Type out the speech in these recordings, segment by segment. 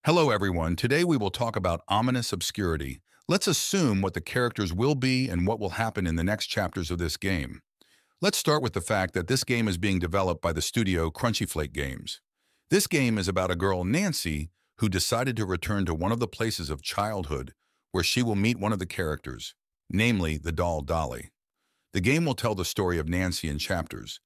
Hello everyone, today we will talk about Ominous Obscurity. Let's assume what the characters will be and what will happen in the next chapters of this game. Let's start with the fact that this game is being developed by the studio Crunchy Flake Games. This game is about a girl, Nancy, who decided to return to one of the places of childhood where she will meet one of the characters, namely the doll Dolly. The game will tell the story of Nancy in chapters,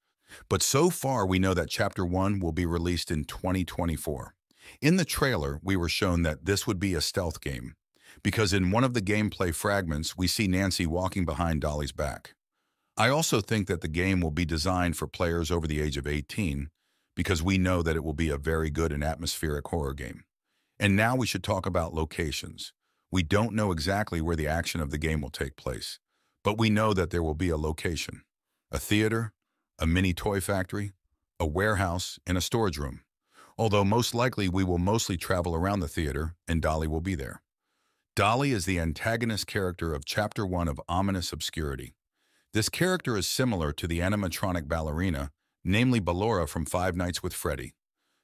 but so far we know that Chapter 1 will be released in 2024. In the trailer, we were shown that this would be a stealth game, because in one of the gameplay fragments, we see Nancy walking behind Dolly's back. I also think that the game will be designed for players over the age of 18, because we know that it will be a very good and atmospheric horror game. And now we should talk about locations. We don't know exactly where the action of the game will take place, but we know that there will be a location: a theater, a mini toy factory, a warehouse, and a storage room. Although most likely we will mostly travel around the theater and Dolly will be there. Dolly is the antagonist character of Chapter 1 of Ominous Obscurity. This character is similar to the animatronic ballerina, namely Ballora from Five Nights with Freddy.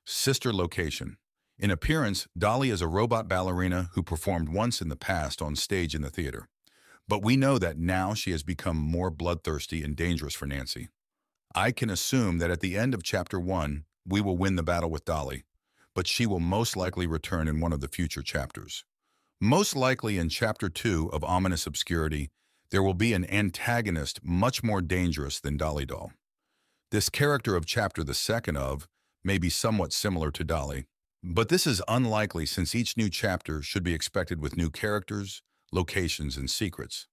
Sister location. In appearance, Dolly is a robot ballerina who performed once in the past on stage in the theater. But we know that now she has become more bloodthirsty and dangerous for Nancy. I can assume that at the end of Chapter 1, we will win the battle with Dolly, but she will most likely return in one of the future chapters. Most likely in Chapter 2 of Ominous Obscurity, there will be an antagonist much more dangerous than Dolly Doll. This character of Chapter the 2nd of may be somewhat similar to Dolly, but this is unlikely since each new chapter should be expected with new characters, locations, and secrets.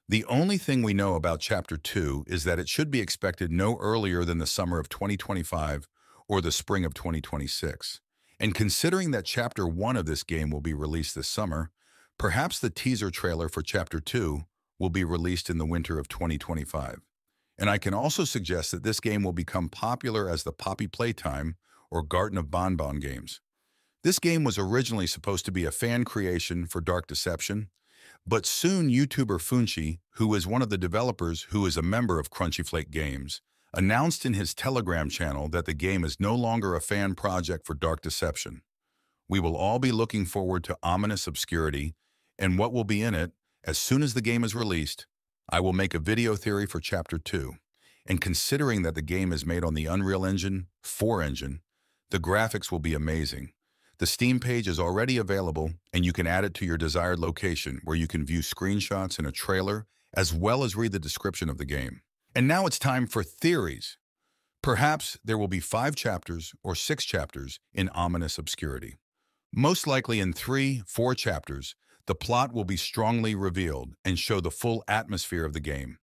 The only thing we know about Chapter 2 is that it should be expected no earlier than the summer of 2025 or the spring of 2026. And considering that Chapter 1 of this game will be released this summer, perhaps the teaser trailer for Chapter 2 will be released in the winter of 2025. And I can also suggest that this game will become popular as the Poppy Playtime or Garden of Bonbon games. This game was originally supposed to be a fan creation for Dark Deception, but soon YouTuber Funchi, who is one of the developers who is a member of Crunchy Flake Games, announced in his Telegram channel that the game is no longer a fan project for Dark Deception. We will all be looking forward to Ominous Obscurity and what will be in it. As soon as the game is released, I will make a video theory for Chapter 2. And considering that the game is made on the Unreal Engine 4 engine, the graphics will be amazing. The Steam page is already available, and you can add it to your desired location where you can view screenshots and a trailer, as well as read the description of the game. And now it's time for theories. Perhaps there will be 5 chapters or 6 chapters in Ominous Obscurity. Most likely in 3-4 chapters, the plot will be strongly revealed and show the full atmosphere of the game.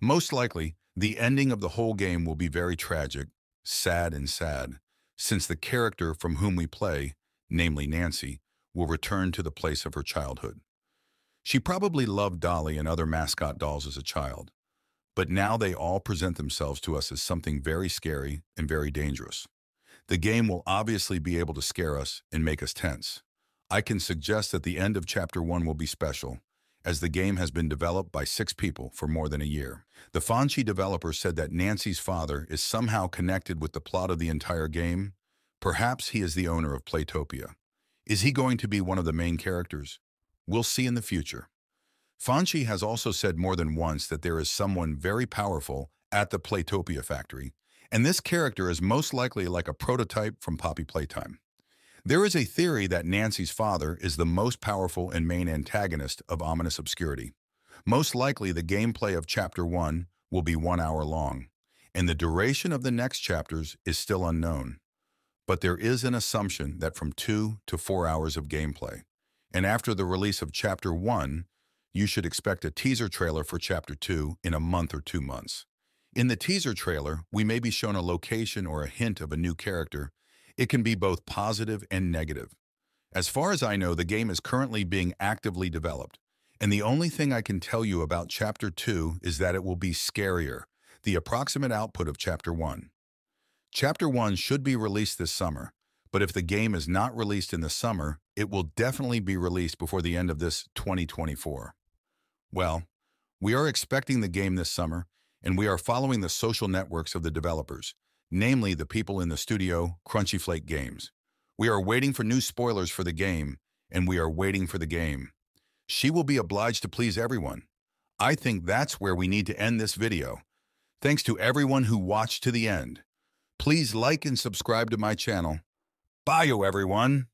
Most likely, the ending of the whole game will be very tragic, sad, since the character from whom we play, namely Nancy, will return to the place of her childhood. She probably loved Dolly and other mascot dolls as a child, but now they all present themselves to us as something very scary and very dangerous. The game will obviously be able to scare us and make us tense. I can suggest that the end of Chapter 1 will be special, as the game has been developed by 6 people for more than a year. The Fonchi developer said that Nancy's father is somehow connected with the plot of the entire game. Perhaps he is the owner of Playtopia. Is he going to be one of the main characters? We'll see in the future. Fonchi has also said more than once that there is someone very powerful at the Playtopia factory, and this character is most likely like a prototype from Poppy Playtime. There is a theory that Nancy's father is the most powerful and main antagonist of Ominous Obscurity. Most likely the gameplay of Chapter 1 will be 1 hour long, and the duration of the next chapters is still unknown. But there is an assumption that from 2 to 4 hours of gameplay, and after the release of Chapter 1, you should expect a teaser trailer for Chapter 2 in a month or 2 months. In the teaser trailer, we may be shown a location or a hint of a new character. It can be both positive and negative. As far as I know, the game is currently being actively developed, and the only thing I can tell you about Chapter 2 is that it will be scarier, the approximate output of Chapter 1. Chapter 1 should be released this summer, but if the game is not released in the summer, it will definitely be released before the end of this 2024. Well, we are expecting the game this summer, and we are following the social networks of the developers, namely the people in the studio Crunchy Flake Games. We are waiting for new spoilers for the game, and we are waiting for the game. She will be obliged to please everyone. I think that's where we need to end this video. Thanks to everyone who watched to the end. Please like and subscribe to my channel. Bye, everyone.